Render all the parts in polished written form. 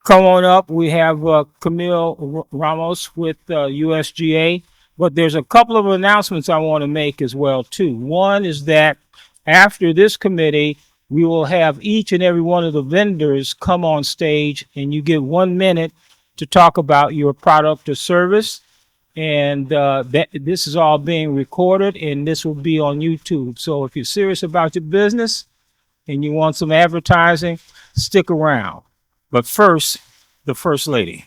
Come on up. We have Camille Ramos with USGA, but there's a couple of announcements I want to make as well too. One is that after this committee, we will have each and every one of the vendors come on stage, and you get 1 minute to talk about your product or service. And this is all being recorded, and this will be on YouTube. So if you're serious about your business and you want some advertising, stick around. But first, the First Lady.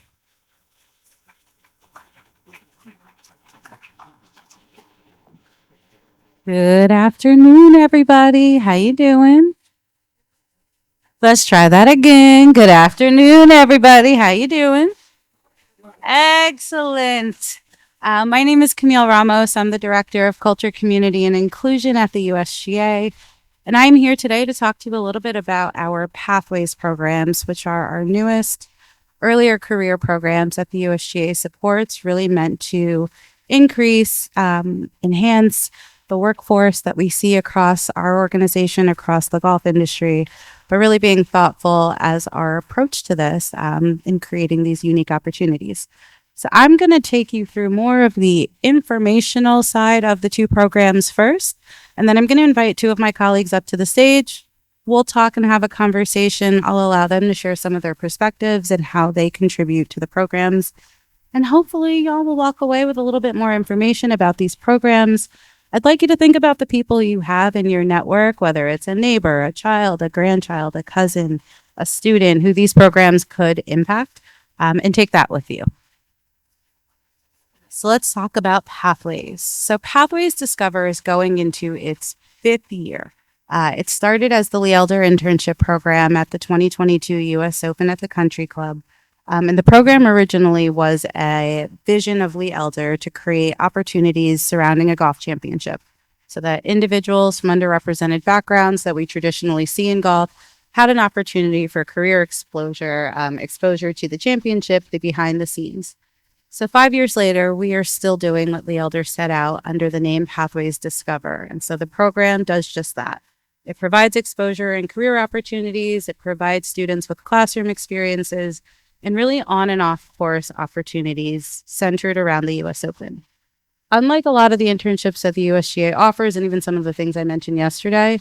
Good afternoon, everybody. How you doing? Let's try that again. Good afternoon, everybody. How you doing? Excellent. My name is Camille Ramos. I'm the Director of Culture, Community, and Inclusion at the USGA. And I'm here today to talk to you a little bit about our Pathways programs, which are our newest earlier career programs that the USGA supports, really meant to increase, enhance the workforce that we see across our organization, across the golf industry, but really being thoughtful as our approach to this in creating these unique opportunities. So I'm going to take you through more of the informational side of the two programs first, and then I'm going to invite two of my colleagues up to the stage. We'll talk and have a conversation. I'll allow them to share some of their perspectives and how they contribute to the programs. And hopefully y'all will walk away with a little bit more information about these programs. I'd like you to think about the people you have in your network, whether it's a neighbor, a child, a grandchild, a cousin, a student, who these programs could impact, and take that with you. So let's talk about Pathways. So Pathways Discover is going into its 5th year. It started as the Lee Elder internship program at the 2022 US Open at the Country Club. And the program originally was a vision of Lee Elder to create opportunities surrounding a golf championship so that individuals from underrepresented backgrounds that we traditionally see in golf had an opportunity for career exposure to the championship, the behind the scenes. So 5 years later, we are still doing what Lee Elder set out under the name Pathways Discover. And so the program does just that. It provides exposure and career opportunities. It provides students with classroom experiences and really on and off course opportunities centered around the US Open. Unlike a lot of the internships that the USGA offers, and even some of the things I mentioned yesterday,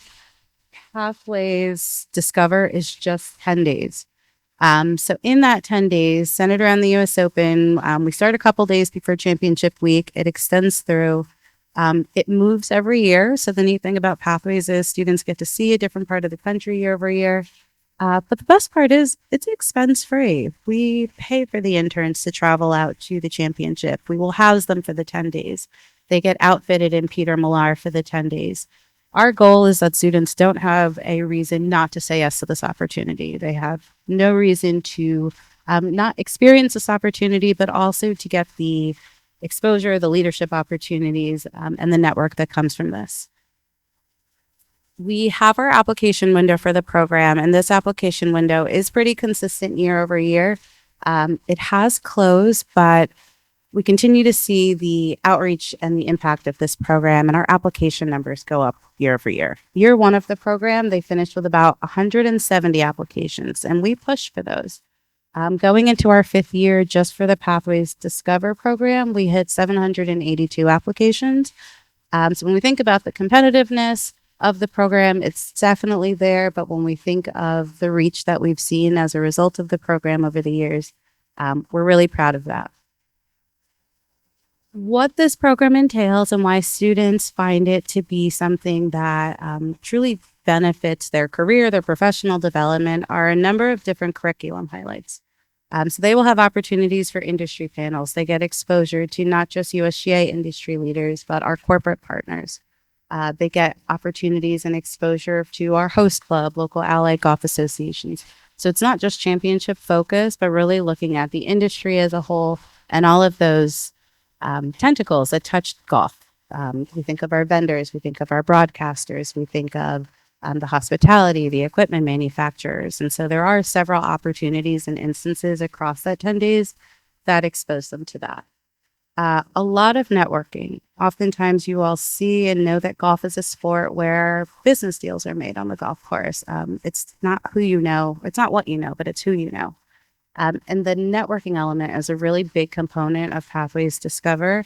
Pathways Discover is just 10 days. So in that 10 days, centered around the US Open, we start a couple days before championship week. It extends through. It moves every year. So the neat thing about Pathways is students get to see a different part of the country year over year. But the best part is it's expense free. We pay for the interns to travel out to the championship. We will house them for the 10 days. They get outfitted in Peter Millar for the 10 days. Our goal is that students don't have a reason not to say yes to this opportunity. They have no reason to not experience this opportunity, but also to get the exposure, the leadership opportunities, and the network that comes from this. We have our application window for the program, and this application window is pretty consistent year over year. It has closed, but we continue to see the outreach and the impact of this program, and our application numbers go up year over year. Year one of the program, they finished with about 170 applications, and we pushed for those. Going into our 5th year, just for the Pathways Discover program, we hit 782 applications. So when we think about the competitiveness of the program, it's definitely there. But when we think of the reach that we've seen as a result of the program over the years, we're really proud of that. What this program entails and why students find it to be something that truly benefits their career, their professional development, are a number of different curriculum highlights. So they will have opportunities for industry panels. They get exposure to not just USGA industry leaders, but our corporate partners. They get opportunities and exposure to our host club, local allied golf associations. So it's not just championship focused, but really looking at the industry as a whole and all of those tentacles that touch golf. We think of our vendors, we think of our broadcasters, we think of the hospitality, the equipment manufacturers. And so there are several opportunities and instances across that 10 days that expose them to that. A lot of networking. Oftentimes you all see and know that golf is a sport where business deals are made on the golf course. It's not who you know, it's not what you know, but it's who you know. And the networking element is a really big component of Pathways Discover.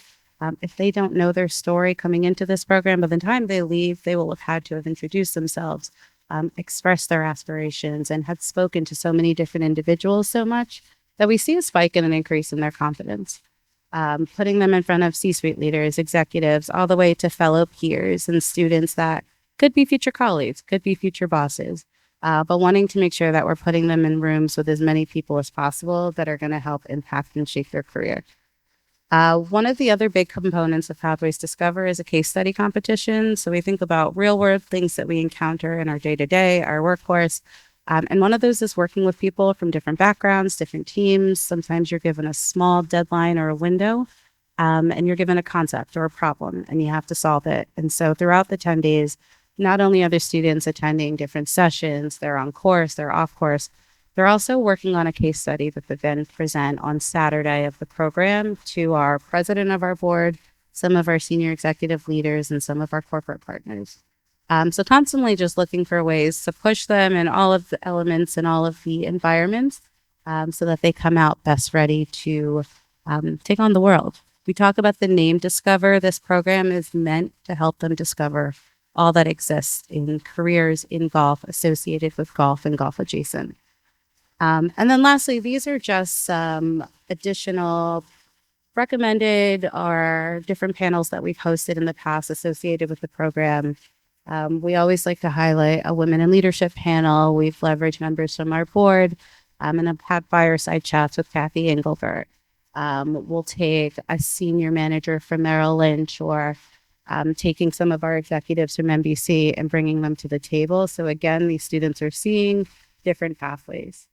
If they don't know their story coming into this program, by the time they leave, they will have had to have introduced themselves, expressed their aspirations, and had spoken to so many different individuals so much that we see a spike and an increase in their confidence. Putting them in front of C-suite leaders, executives, all the way to fellow peers and students that could be future colleagues, could be future bosses, but wanting to make sure that we're putting them in rooms with as many people as possible that are going to help impact and shape their career. One of the other big components of Pathways Discover is a case study competition. So we think about real world things that we encounter in our day to day, our workforce. And one of those is working with people from different backgrounds, different teams. Sometimes you're given a small deadline or a window, and you're given a concept or a problem, and you have to solve it. And so throughout the 10 days, not only are the students attending different sessions, they're on course, they're off course, they're also working on a case study that they then present on Saturday of the program to our president of our board, some of our senior executive leaders, and some of our corporate partners. So constantly just looking for ways to push them in all of the elements and all of the environments, so that they come out best ready to take on the world. We talk about the name Discover. This program is meant to help them discover all that exists in careers in golf associated with golf and golf adjacent. And then lastly, these are just some additional recommended or different panels that we've hosted in the past associated with the program. We always like to highlight a women in leadership panel. We've leveraged members from our board, and have had fireside chats with Kathy Engelbert. We'll take a senior manager from Merrill Lynch, or taking some of our executives from NBC and bringing them to the table. So again, these students are seeing different pathways.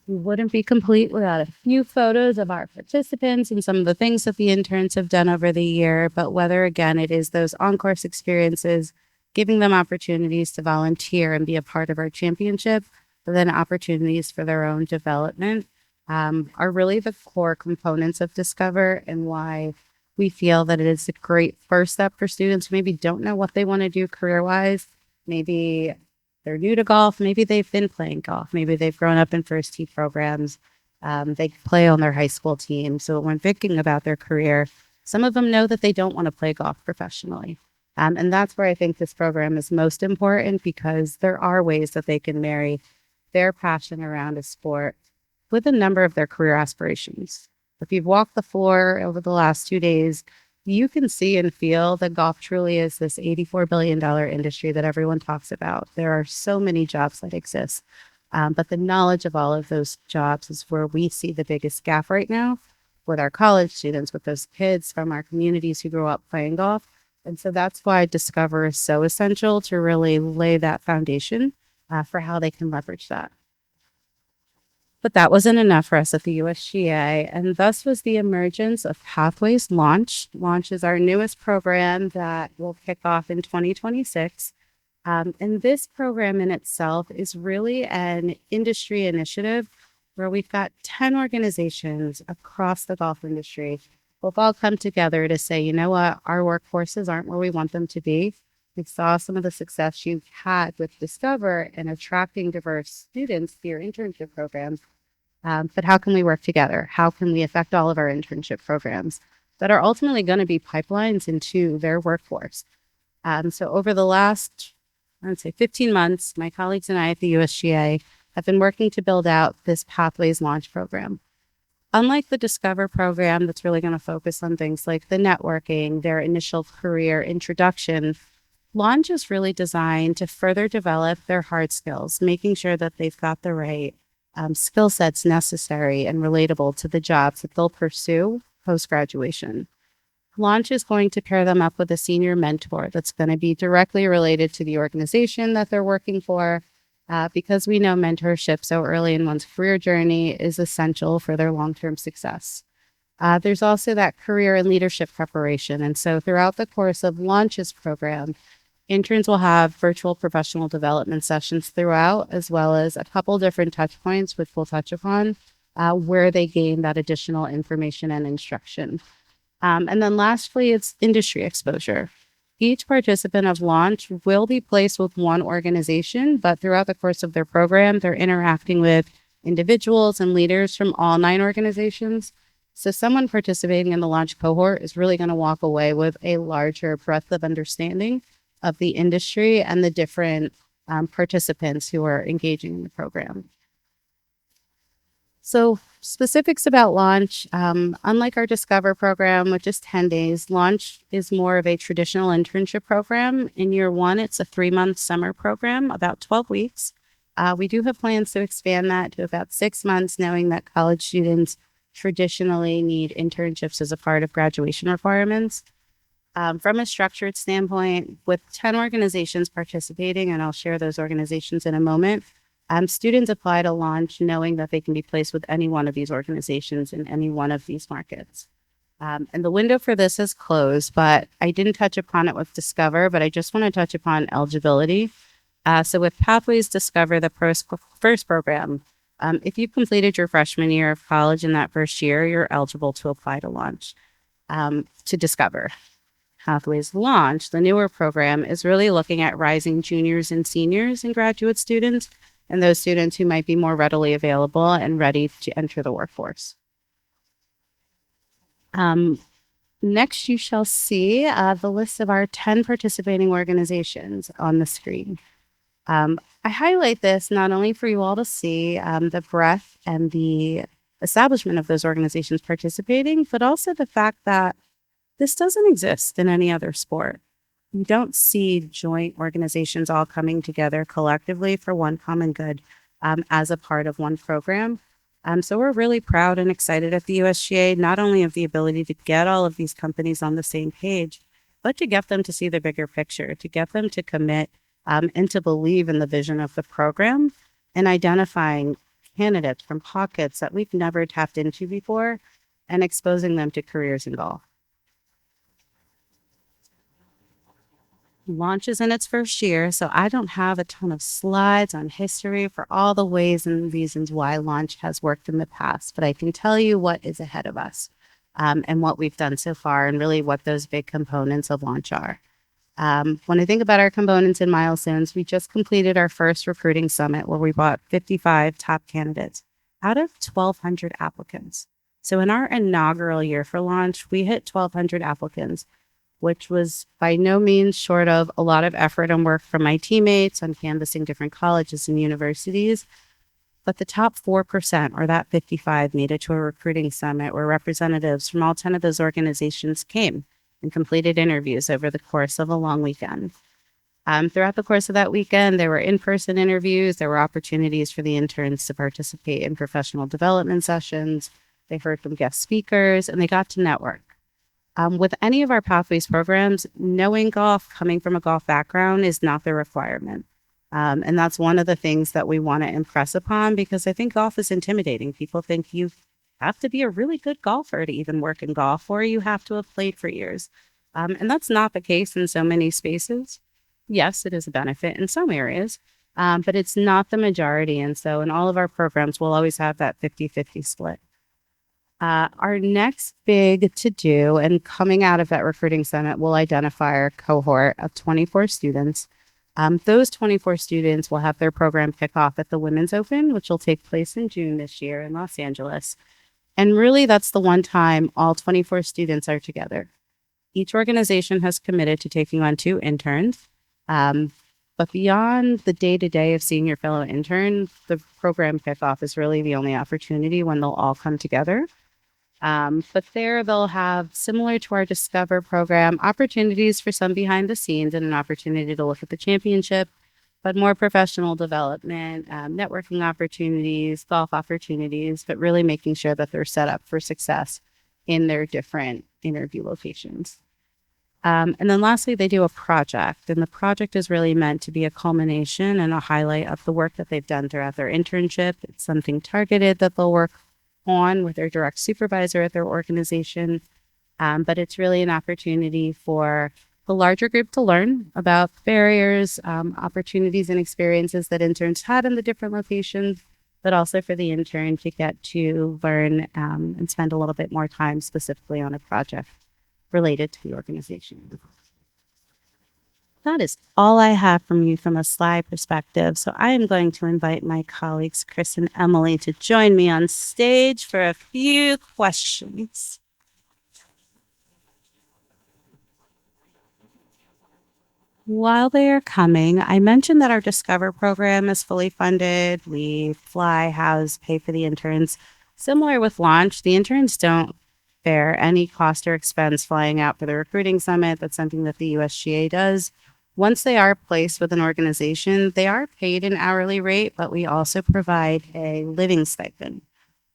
We wouldn't be complete without a few photos of our participants and some of the things that the interns have done over the year. But whether, again, it is those on-course experiences, giving them opportunities to volunteer and be a part of our championship, but then opportunities for their own development, are really the core components of Discover, and why we feel that it is a great first step for students who maybe don't know what they want to do career-wise. Maybe they're new to golf. Maybe they've been playing golf. Maybe they've grown up in first tee programs. They play on their high school team. So when thinking about their career, some of them know that they don't want to play golf professionally. And that's where I think this program is most important, because there are ways that they can marry their passion around a sport with a number of their career aspirations. If you've walked the floor over the last 2 days, you can see and feel that golf truly is this $84 billion industry that everyone talks about. There are so many jobs that exist, but the knowledge of all of those jobs is where we see the biggest gap right now with our college students, with those kids from our communities who grew up playing golf. And so that's why Discover is so essential, to really lay that foundation for how they can leverage that. But that wasn't enough for us at the USGA, and thus was the emergence of Pathways Launch. Launch is our newest program that will kick off in 2026. And this program in itself is really an industry initiative where we've got 10 organizations across the golf industry who have all come together to say, you know what, our workforces aren't where we want them to be. We saw some of the success you've had with Discover and attracting diverse students to your internship programs. But how can we work together? How can we affect all of our internship programs that are ultimately going to be pipelines into their workforce? So over the last, I would say 15 months, my colleagues and I at the USGA have been working to build out this Pathways Launch program. Unlike the Discover program that's really going to focus on things like the networking, their initial career introduction, Launch is really designed to further develop their hard skills, making sure that they've got the right skill sets necessary and relatable to the jobs that they'll pursue post-graduation. Launch is going to pair them up with a senior mentor that's going to be directly related to the organization that they're working for, because we know mentorship so early in one's career journey is essential for their long-term success. There's also that career and leadership preparation. And so throughout the course of Launch's program, interns will have virtual professional development sessions throughout, as well as a couple different touch points, which we'll touch upon, where they gain that additional information and instruction. And then lastly, it's industry exposure. Each participant of launch will be placed with one organization, but throughout the course of their program, they're interacting with individuals and leaders from all 9 organizations. So someone participating in the launch cohort is really going to walk away with a larger breadth of understanding of the industry and the different participants who are engaging in the program. So specifics about launch, unlike our Discover program, which is 10 days, launch is more of a traditional internship program. In year one, it's a 3-month summer program, about 12 weeks. We do have plans to expand that to about 6 months, knowing that college students traditionally need internships as a part of graduation requirements. From a structured standpoint, with 10 organizations participating, and I'll share those organizations in a moment, students apply to launch knowing that they can be placed with any one of these organizations in any one of these markets. And the window for this is closed, but I didn't touch upon it with Discover, but I just want to touch upon eligibility. So with Pathways Discover, the first program, if you've completed your freshman year of college in that first year, you're eligible to apply to launch, to Discover. Pathways Launch, the newer program, is really looking at rising juniors and seniors and graduate students, and those students who might be more readily available and ready to enter the workforce. Next, you shall see the list of our 10 participating organizations on the screen. I highlight this not only for you all to see the breadth and the establishment of those organizations participating, but also the fact that this doesn't exist in any other sport. You don't see joint organizations all coming together collectively for one common good as a part of one program. So we're really proud and excited at the USGA, not only of the ability to get all of these companies on the same page, but to get them to see the bigger picture, to get them to commit and to believe in the vision of the program and identifying candidates from pockets that we've never tapped into before and exposing them to careers in golf. Launch is in its first year, so I don't have a ton of slides on history for all the ways and reasons why launch has worked in the past, but I can tell you what is ahead of us and what we've done so far and really what those big components of launch are. When I think about our components and milestones, we just completed our first recruiting summit where we brought 55 top candidates out of 1,200 applicants. So in our inaugural year for launch, we hit 1,200 applicants, which was by no means short of a lot of effort and work from my teammates on canvassing different colleges and universities. But the top 4%, or that 55, made it to a recruiting summit where representatives from all 10 of those organizations came and completed interviews over the course of a long weekend. Throughout the course of that weekend, there were in-person interviews. There were opportunities for the interns to participate in professional development sessions. They heard from guest speakers, and they got to network. With any of our Pathways programs, knowing golf, coming from a golf background is not the requirement. And that's one of the things that we want to impress upon because I think golf is intimidating. People think you have to be a really good golfer to even work in golf, or you have to have played for years. And that's not the case in so many spaces. Yes, it is a benefit in some areas, but it's not the majority. And so in all of our programs, we'll always have that 50-50 split. Our next big to-do, and coming out of that recruiting summit, we'll identify our cohort of 24 students. Those 24 students will have their program kick off at the Women's Open, which will take place in June this year in Los Angeles. And really, that's the one time all 24 students are together. Each organization has committed to taking on 2 interns. But beyond the day-to-day of seeing your fellow intern, the program kickoff is really the only opportunity when they'll all come together. But there they'll have, similar to our Discover program, opportunities for some behind the scenes and an opportunity to look at the championship, but more professional development, networking opportunities, golf opportunities, but really making sure that they're set up for success in their different interview locations. And then lastly, they do a project, and the project is really meant to be a culmination and a highlight of the work that they've done throughout their internship. It's something targeted that they'll work on with their direct supervisor at their organization. But it's really an opportunity for the larger group to learn about barriers, opportunities, and experiences that interns had in the different locations, but also for the intern to get to learn and spend a little bit more time specifically on a project related to the organization. That is all I have from you from a slide perspective. So I am going to invite my colleagues, Chris and Emily, to join me on stage for a few questions. While they are coming, I mentioned that our Discover program is fully funded. We fly, house, pay for the interns. Similar with Launch, the interns don't bear any cost or expense flying out for the recruiting summit. That's something that the USGA does. Once they are placed with an organization, they are paid an hourly rate, but we also provide a living stipend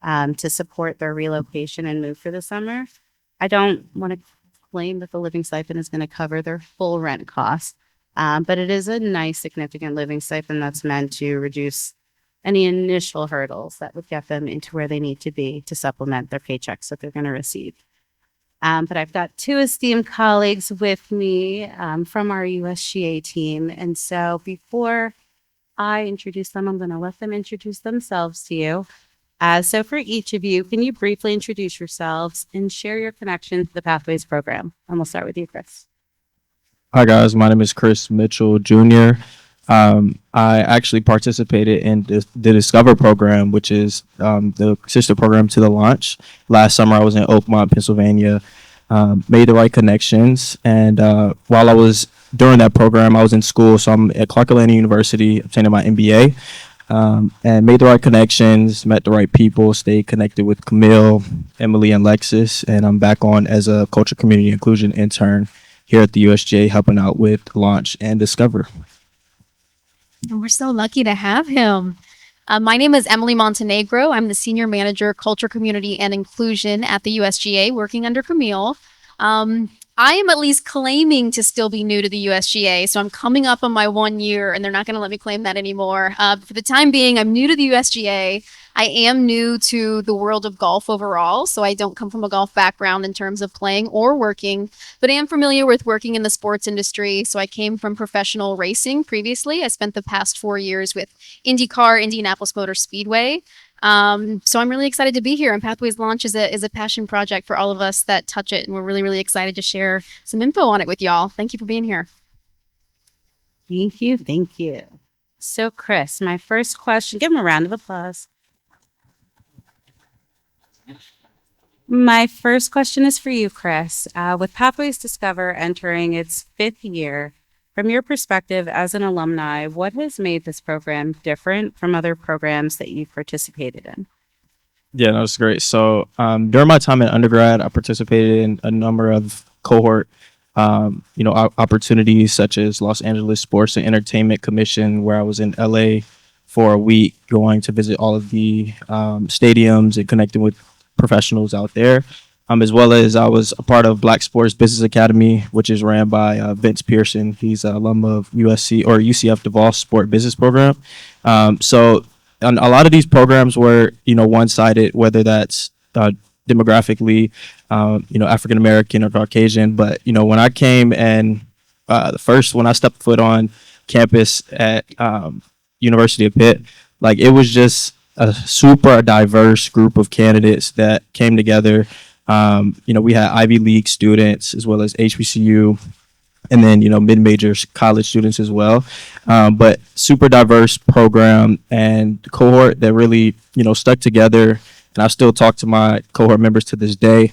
to support their relocation and move for the summer. I don't want to claim that the living stipend is going to cover their full rent costs, but it is a nice, significant living stipend that's meant to reduce any initial hurdles that would get them into where they need to be to supplement their paychecks that they're going to receive. But I've got two esteemed colleagues with me from our USGA team. And so before I introduce them, I'm going to let them introduce themselves to you. So for each of you, can you briefly introduce yourselves and share your connection to the Pathways program? And we'll start with you, Chris. Hi guys, my name is Chris Mitchell Jr. I actually participated in the Discover program, which is the sister program to the Launch. Last summer, I was in Oakmont, Pennsylvania, made the right connections, and while I was during that program, I was in school, so I'm at Clark Atlanta University, obtaining my MBA, and made the right connections, met the right people, stayed connected with Camille, Emily, and Lexus, and I'm back on as a culture community inclusion intern here at the USGA, helping out with Launch and Discover. And we're so lucky to have him. My name is Emily Montenegro. I'm the Senior Manager, Culture, Community, and Inclusion at the USGA, working under Camille. I am at least claiming to still be new to the USGA, so I'm coming up on my 1 year, and they're not going to let me claim that anymore. For the time being, I'm new to the USGA. I am new to the world of golf overall, so I don't come from a golf background in terms of playing or working, but I am familiar with working in the sports industry. So I came from professional racing previously. I spent the past 4 years with IndyCar, Indianapolis Motor Speedway. So I'm really excited to be here. And Pathways Launch is a passion project for all of us that touch it, and we're really, really excited to share some info on it with y'all. Thank you for being here. Thank you. Thank you. So, Chris, my first question, give him a round of applause. My first question is for you, Chris. With Pathways Discover entering its 5th year, from your perspective as an alumni, what has made this program different from other programs that you've participated in? Yeah, that's great. So during my time in undergrad, I participated in a number of cohort, opportunities such as Los Angeles Sports and Entertainment Commission, where I was in LA for a week, going to visit all of the stadiums and connecting with professionals out there. As well as I was a part of Black Sports Business Academy, which is ran by Vince Pearson. He's an alum of USC or UCF DeVos Sport Business Program. So a lot of these programs were, one-sided, whether that's demographically, African American or Caucasian. But when I came and when I stepped foot on campus at University of Pitt, like it was just a super diverse group of candidates that came together. We had Ivy League students as well as HBCU, and then mid-major college students as well. But super diverse program and cohort that really stuck together. And I still talk to my cohort members to this day.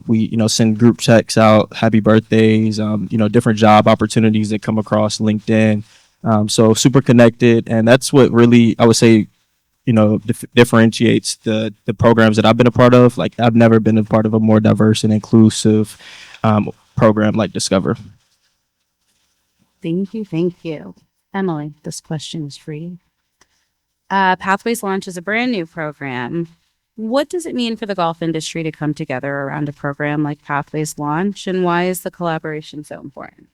We send group checks out, happy birthdays, different job opportunities that come across LinkedIn. So super connected, and that's what really I would say differentiates the programs that I've been a part of. Like I've never been a part of a more diverse and inclusive program like Discover. Thank you. Thank you. Emily, this question is for you. Pathways Launch is a brand new program. What does it mean for the golf industry to come together around a program like Pathways Launch, and why is the collaboration so important?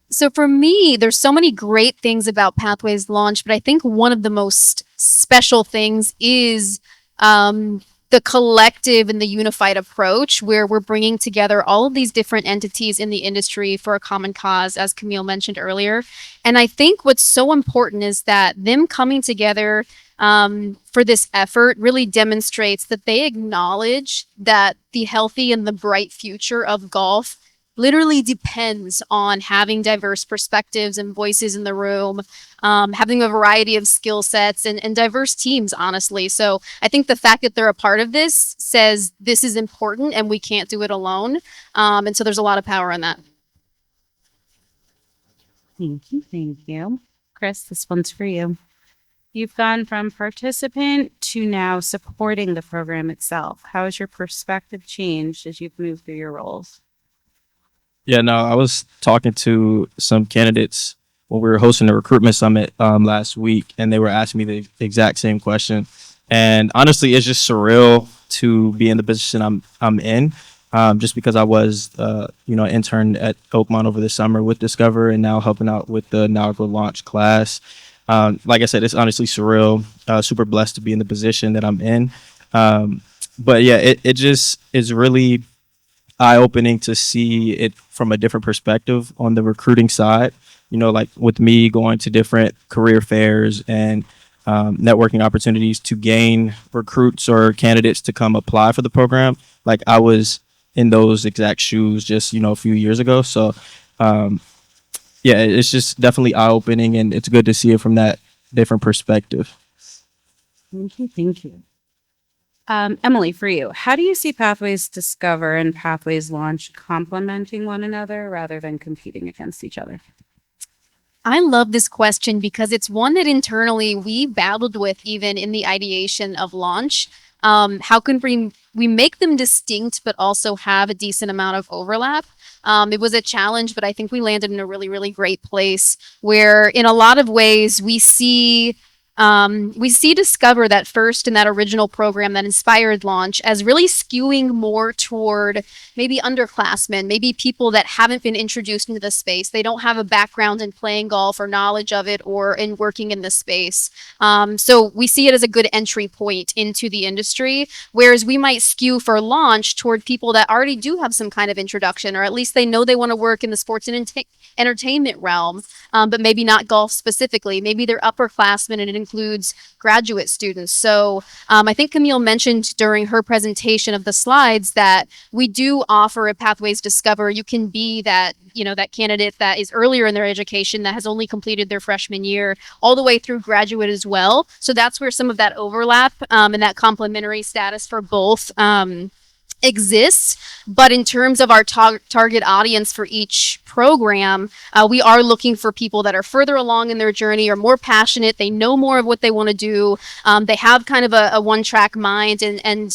So for me, there's so many great things about Pathways Launch, but I think one of the most special things is the collective and the unified approach, where we're bringing together all of these different entities in the industry for a common cause, as Camille mentioned earlier. And I think what's so important is that them coming together for this effort really demonstrates that they acknowledge that the healthy and the bright future of golf literally depends on having diverse perspectives and voices in the room, having a variety of skill sets and diverse teams, honestly. So I think the fact that they're a part of this says this is important and we can't do it alone. And so there's a lot of power in that. Thank you. Thank you. Chris, this one's for you. You've gone from participant to now supporting the program itself. How has your perspective changed as you've moved through your roles? Yeah, no, I was talking to some candidates when we were hosting the recruitment summit last week, and they were asking me the exact same question. And honestly, it's just surreal to be in the position I'm in, just because I was, an intern at Oakmont over the summer with Discover, and now helping out with the inaugural launch class. Like I said, it's honestly surreal. Super blessed to be in the position that I'm in. But yeah, it just is really eye-opening to see it from a different perspective on the recruiting side. Like with me going to different career fairs and networking opportunities to gain recruits or candidates to come apply for the program. Like I was in those exact shoes just a few years ago. So yeah, it's just definitely eye-opening, and it's good to see it from that different perspective. Thank you. Thank you. Emily, for you, how do you see Pathways Discover and Pathways Launch complementing one another rather than competing against each other? I love this question because it's one that internally we battled with even in the ideation of launch. How can we make them distinct but also have a decent amount of overlap? It was a challenge, but I think we landed in a really, really great place where in a lot of ways we see Discover, that first and that original program that inspired launch, as really skewing more toward maybe underclassmen, maybe people that haven't been introduced into the space. They don't have a background in playing golf or knowledge of it or in working in the space. So we see it as a good entry point into the industry, whereas we might skew for launch toward people that already do have some kind of introduction, or at least they know they want to work in the sports and entertainment realm, but maybe not golf specifically. Maybe they're upperclassmen and it includes graduate students. So I think Camille mentioned during her presentation of the slides that we do offer a Pathways Discover. You can be that, that candidate that is earlier in their education that has only completed their freshman year all the way through graduate as well. So that's where some of that overlap and that complementary status for both exists. But in terms of our target audience for each program, we are looking for people that are further along in their journey or more passionate. They know more of what they want to do. They have kind of a one-track mind, and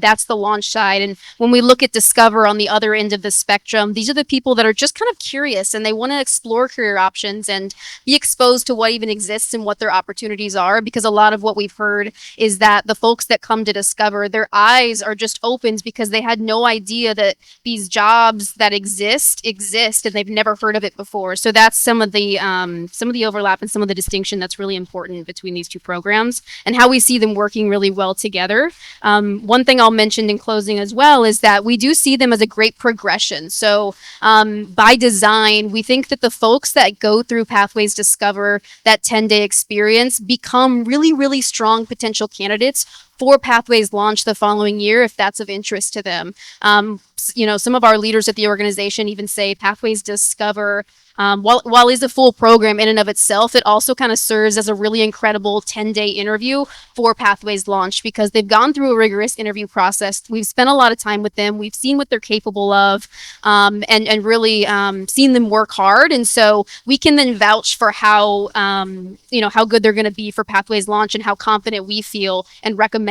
that's the launch side. And when we look at Discover on the other end of the spectrum, these are the people that are just kind of curious and they want to explore career options and be exposed to what even exists and what their opportunities are. Because a lot of what we've heard is that the folks that come to Discover, their eyes are just opened because they had no idea that these jobs that exist and they've never heard of it before. So that's some of the overlap and some of the distinction that's really important between these two programs and how we see them working really well together. One thing I'll mention in closing as well is that we do see them as a great progression. So by design, we think that the folks that go through Pathways Discover, that 10-day experience, become really, really strong potential candidates for Pathways Launch the following year if that's of interest to them. Some of our leaders at the organization even say Pathways Discover, while is a full program in and of itself, it also kind of serves as a really incredible 10-day interview for Pathways Launch because they've gone through a rigorous interview process. We've spent a lot of time with them. We've seen what they're capable of and really seen them work hard. And so we can then vouch for how good they're going to be for Pathways Launch and how confident we feel and recommending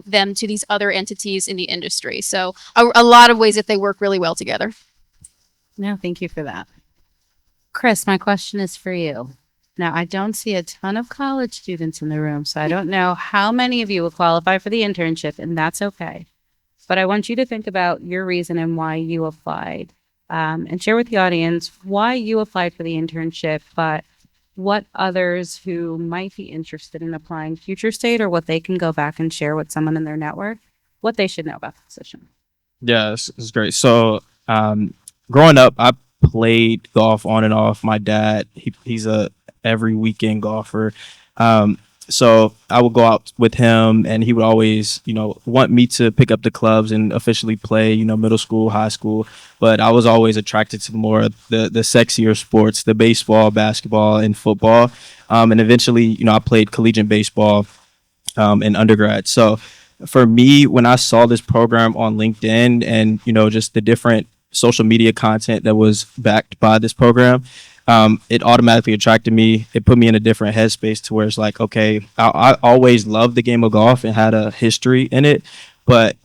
them to these other entities in the industry. So a lot of ways that they work really well together. No, thank you for that. Chris, my question is for you. Now, I don't see a ton of college students in the room, so I don't know how many of you will qualify for the internship, and that's okay. But I want you to think about your reason and why you applied, and share with the audience why you applied for the internship, but what others who might be interested in applying future state or what they can go back and share with someone in their network, what they should know about the position. Yeah, it's great. So growing up, I played golf on and off. My dad, he's a every weekend golfer. So I would go out with him, and he would always, want me to pick up the clubs and officially play, middle school, high school. But I was always attracted to more of the sexier sports, the baseball, basketball, and football. And eventually, I played collegiate baseball in undergrad. So for me, when I saw this program on LinkedIn and, just the different social media content that was backed by this program, it automatically attracted me. It put me in a different headspace to where it's like, okay, I always loved the game of golf and had a history in it. But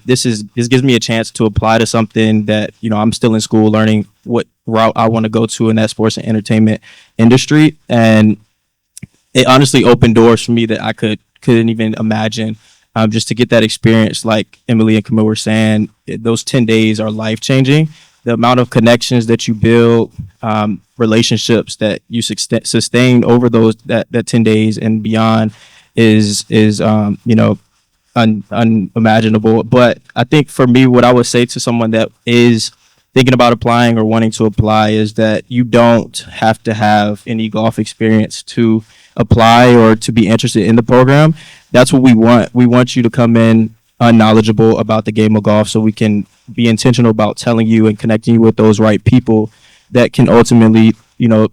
this gives me a chance to apply to something that, I'm still in school learning what route I want to go to in that sports and entertainment industry. And it honestly opened doors for me that I couldn't even imagine. Just to get that experience, like Emily and Camille were saying, those 10 days are life changing. The amount of connections that you build, relationships that you sustain over that 10 days and beyond is unimaginable. But I think for me, what I would say to someone that is thinking about applying or wanting to apply is that you don't have to have any golf experience to apply or to be interested in the program. That's what we want. We want you to come in unknowledgeable about the game of golf so we can be intentional about telling you and connecting you with those right people that can ultimately,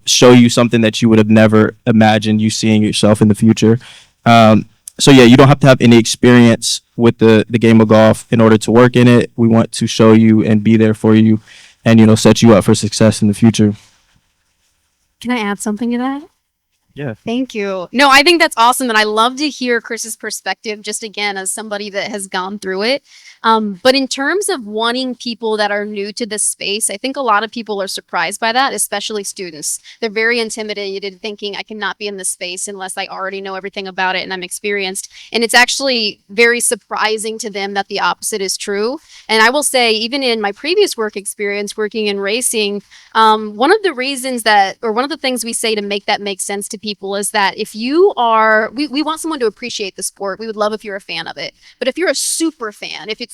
show you something that you would have never imagined you seeing yourself in the future. So yeah, you don't have to have any experience with the game of golf in order to work in it. We want to show you and be there for you and, set you up for success in the future. Can I add something to that? Yeah. Thank you. No, I think that's awesome. And I love to hear Chris's perspective, just again, as somebody that has gone through it. But in terms of wanting people that are new to this space, I think a lot of people are surprised by that, especially students. They're very intimidated, thinking I cannot be in this space unless I already know everything about it and I'm experienced. And it's actually very surprising to them that the opposite is true. And I will say, even in my previous work experience working in racing, one of the reasons one of the things we say to make that make sense to people is that if you are, we want someone to appreciate the sport. We would love if you're a fan of it. But if you're a super fan, if it's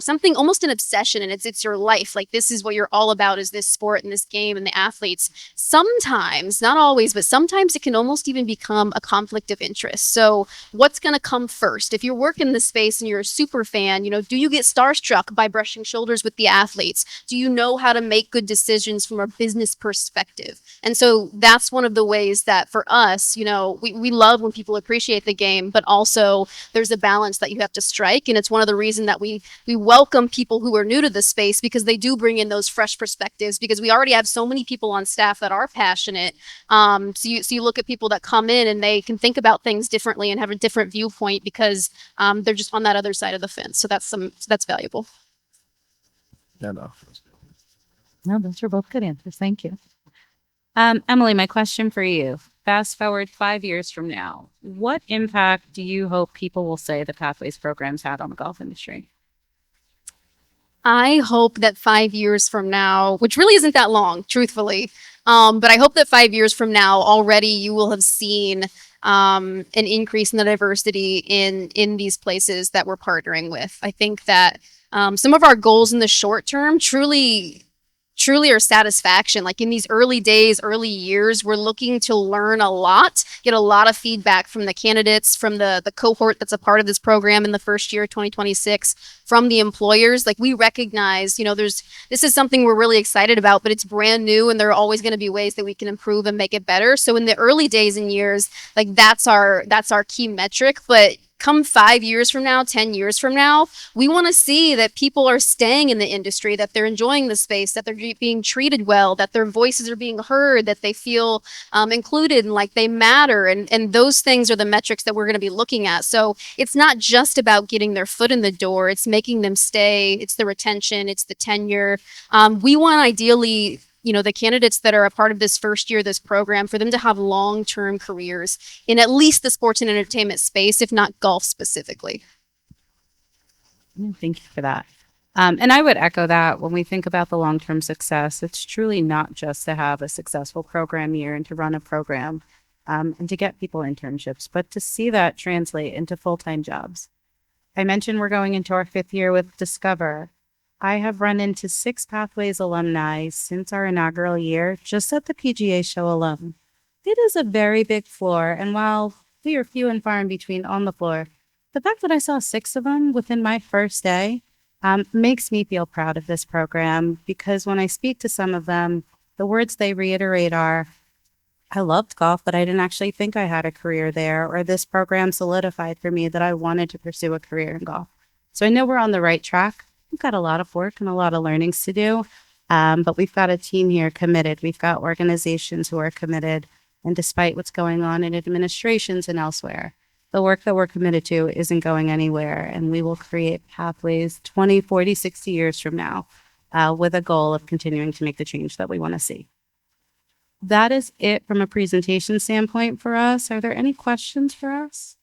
something almost an obsession and it's your life, like this is what you're all about, is this sport and this game and the athletes, sometimes, not always, but sometimes it can almost even become a conflict of interest. So what's going to come first? If you're working this space and you're a super fan, do you get starstruck by brushing shoulders with the athletes? Do you know how to make good decisions from a business perspective? And so that's one of the ways that for us, we love when people appreciate the game, but also there's a balance that you have to strike. And it's one of the reasons that we welcome people who are new to the space, because they do bring in those fresh perspectives, because we already have so many people on staff that are passionate. So you look at people that come in and they can think about things differently and have a different viewpoint because they're just on that other side of the fence. So that's valuable. Yeah, no. No, those were both good answers. Thank you. Emily, my question for you. Fast forward 5 years from now, what impact do you hope people will say the Pathways programs had on the golf industry? I hope that 5 years from now, which really isn't that long, truthfully, but I hope that 5 years from now already you will have seen an increase in the diversity in these places that we're partnering with. I think that some of our goals in the short term truly are satisfaction. Like in these early days, early years, we're looking to learn a lot, get a lot of feedback from the candidates, from the cohort that's a part of this program in the first year, 2026, from the employers. Like we recognize, this is something we're really excited about, but it's brand new and there are always going to be ways that we can improve and make it better. So in the early days and years, like that's our key metric. But come 5 years from now, 10 years from now, we want to see that people are staying in the industry, that they're enjoying the space, that they're being treated well, that their voices are being heard, that they feel included and like they matter. And those things are the metrics that we're going to be looking at. So it's not just about getting their foot in the door. It's making them stay. It's the retention. It's the tenure. We want ideally the candidates that are a part of this first year, this program, for them to have long-term careers in at least the sports and entertainment space, if not golf specifically. Thank you for that. And I would echo that. When we think about the long-term success, it's truly not just to have a successful program year and to run a program and to get people internships, but to see that translate into full-time jobs. I mentioned we're going into our 5th year with Discover. I have run into 6 Pathways alumni since our inaugural year, just at the PGA show alone. It is a very big floor, and while we were few and far in between on the floor. The fact that I saw 6 of them within my first day makes me feel proud of this program, because when I speak to some of them, the words they reiterate are, I loved golf, but I didn't actually think I had a career there, or this program solidified for me that I wanted to pursue a career in golf. So I know we're on the right track. We've got a lot of work and a lot of learnings to do, but we've got a team here committed. We've got organizations who are committed. And despite what's going on in administrations and elsewhere, the work that we're committed to isn't going anywhere. And we will create pathways 20, 40, 60 years from now with a goal of continuing to make the change that we want to see. That is it from a presentation standpoint for us. Are there any questions for us?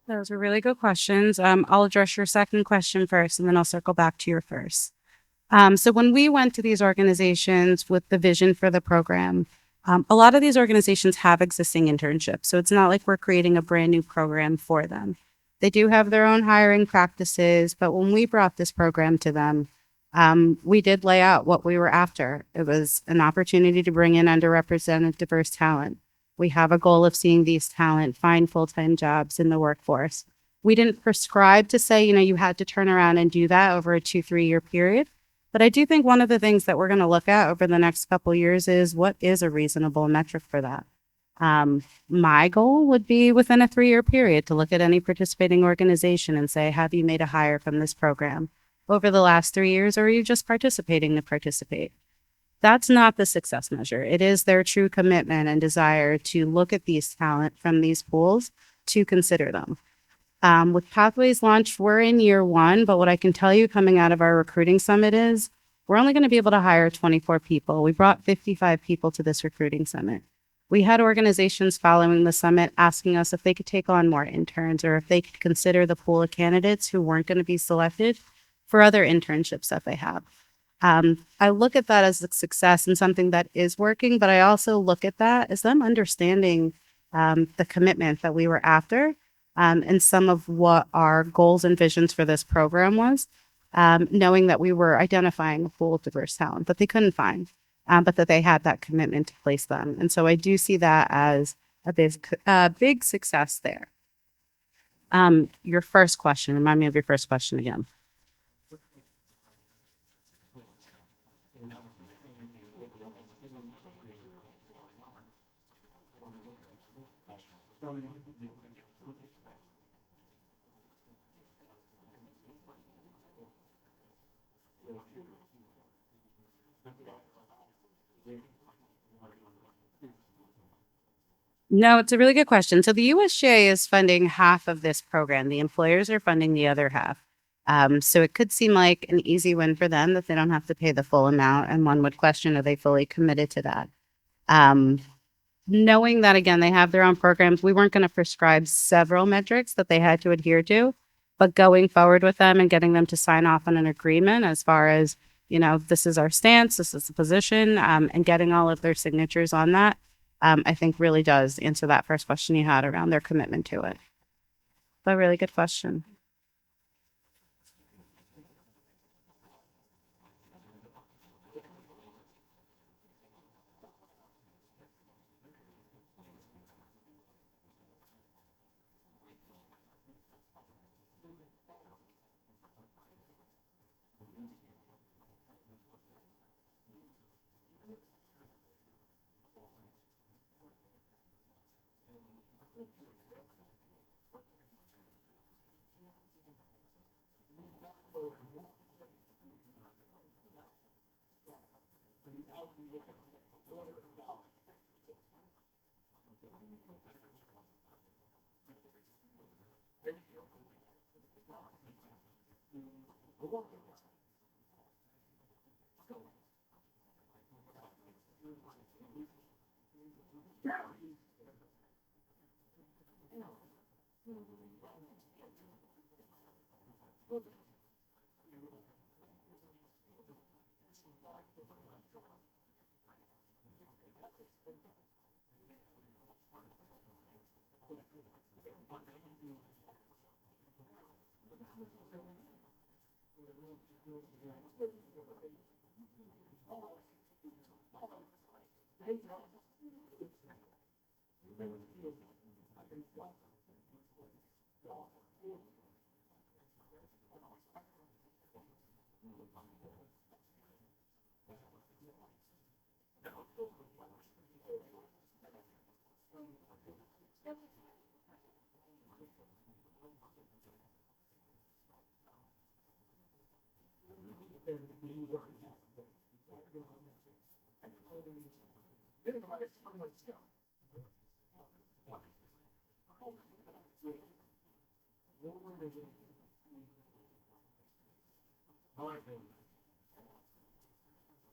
Those are really good questions. I'll address your second question first, and then I'll circle back to your first. So when we went to these organizations with the vision for the program, a lot of these organizations have existing internships. So it's not like we're creating a brand new program for them. They do have their own hiring practices, but when we brought this program to them, we did lay out what we were after. It was an opportunity to bring in underrepresented diverse talent. We have a goal of seeing these talent find full-time jobs in the workforce. We didn't prescribe to say, you had to turn around and do that over a 2-3 year period. But I do think one of the things that we're going to look at over the next couple of years is what is a reasonable metric for that. My goal would be within a 3-year period to look at any participating organization and say, have you made a hire from this program over the last 3 years, or are you just participating to participate? That's not the success measure. It is their true commitment and desire to look at these talent from these pools to consider them. With Pathways launched, we're in year 1, but what I can tell you coming out of our recruiting summit is we're only going to be able to hire 24 people. We brought 55 people to this recruiting summit. We had organizations following the summit asking us if they could take on more interns, or if they could consider the pool of candidates who weren't going to be selected for other internships that they have. I look at that as a success and something that is working, but I also look at that as them understanding the commitment that we were after, and some of what our goals and visions for this program was, knowing that we were identifying a pool of diverse talent that they couldn't find, but that they had that commitment to place them. And so I do see that as a big success there. Your first question, remind me of your first question again. No, it's a really good question. So the USGA is funding half of this program. The employers are funding the other half. So it could seem like an easy win for them that they don't have to pay the full amount. And one would question, are they fully committed to that? Knowing that, again, they have their own programs, we weren't going to prescribe several metrics that they had to adhere to, but going forward with them and getting them to sign off on an agreement as far as, this is our stance, this is the position, and getting all of their signatures on that, I think really does answer that first question you had around their commitment to it. But really good question.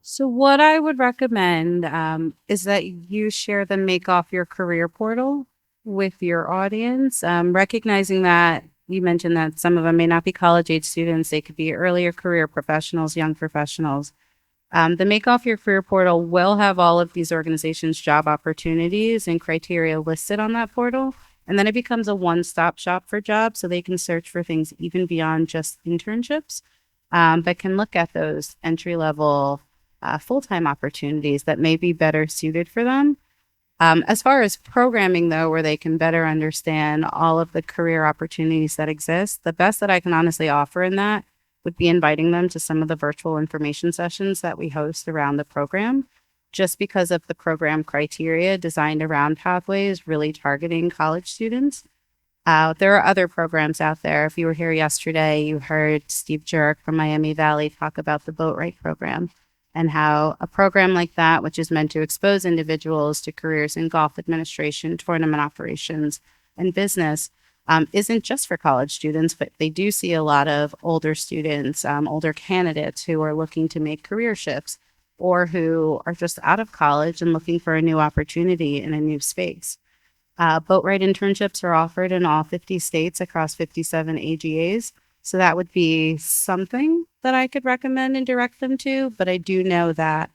So, what I would recommend is that you share the Make Off Your Career portal with your audience, recognizing that you mentioned that some of them may not be college age students, they could be earlier career professionals, young professionals. The Make Off Your Career portal will have all of these organizations' job opportunities and criteria listed on that portal. And then it becomes a one stop shop for jobs. So they can search for things even beyond just internships, but can look at those entry level full time opportunities that may be better suited for them. As far as programming, though, where they can better understand all of the career opportunities that exist, the best that I can honestly offer in that would be inviting them to some of the virtual information sessions that we host around the program, just because of the program criteria designed around pathways, really targeting college students. There are other programs out there. If you were here yesterday, you heard Steve Jurek from Miami Valley talk about the Boat Right program and how a program like that, which is meant to expose individuals to careers in golf administration, tournament operations, and business, isn't just for college students, but they do see a lot of older students, older candidates who are looking to make career shifts or who are just out of college and looking for a new opportunity in a new space. Boat ride internships are offered in all 50 states across 57 AGAs. So that would be something that I could recommend and direct them to. But I do know that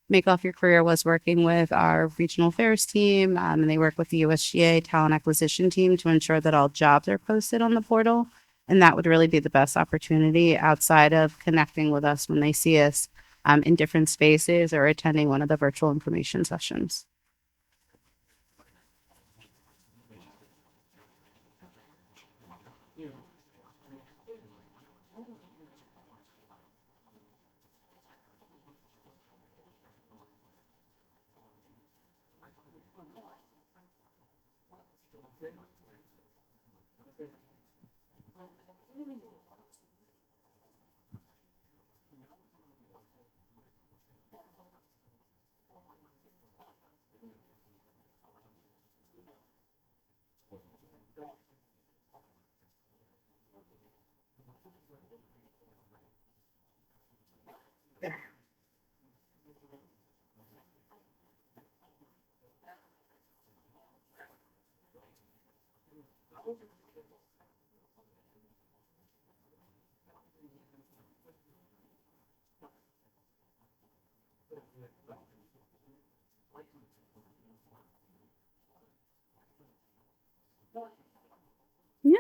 Make Off Your Career was working with our regional affairs team, and they work with the USGA talent acquisition team to ensure that all jobs are posted on the portal. And that would really be the best opportunity outside of connecting with us when they see us in different spaces or attending one of the virtual information sessions. Yeah.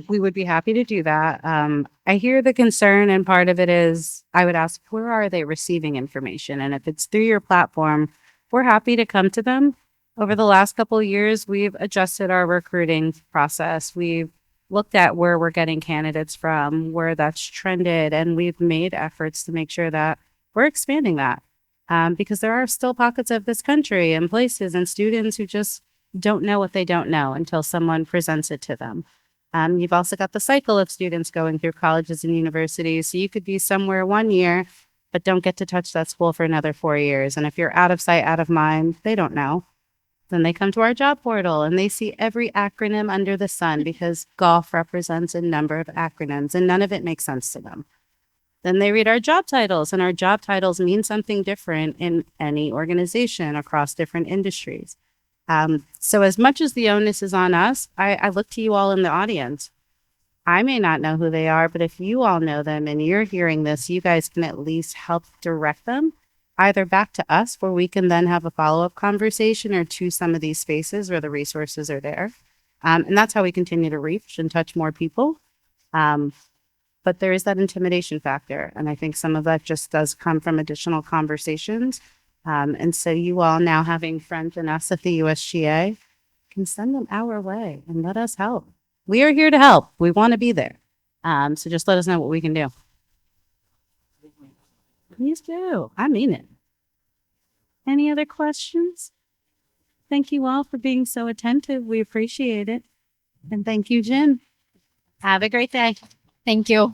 We would be happy to do that. I hear the concern, and part of it is I would ask, where are they receiving information? And if it's through your platform, we're happy to come to them. Over the last couple of years, we've adjusted our recruiting process. We've looked at where we're getting candidates from, where that's trended, and we've made efforts to make sure that we're expanding that. Because there are still pockets of this country and places and students who just don't know what they don't know until someone presents it to them. You've also got the cycle of students going through colleges and universities. So you could be somewhere one year, but don't get to touch that school for another 4 years. And if you're out of sight, out of mind, they don't know. Then they come to our job portal and they see every acronym under the sun because golf represents a number of acronyms and none of it makes sense to them. Then they read our job titles, and our job titles mean something different in any organization across different industries. So as much as the onus is on us, I look to you all in the audience. I may not know who they are, but if you all know them and you're hearing this, you guys can at least help direct them either back to us where we can then have a follow-up conversation or to some of these spaces where the resources are there. And that's how we continue to reach and touch more people. But there is that intimidation factor. And I think some of that just does come from additional conversations. And so you all now having friends in us at the USGA can send them our way and let us help. We are here to help. We want to be there. So just let us know what we can do. Please do. I mean it. Any other questions? Thank you all for being so attentive. We appreciate it. And thank you, Jen. Have a great day. Thank you.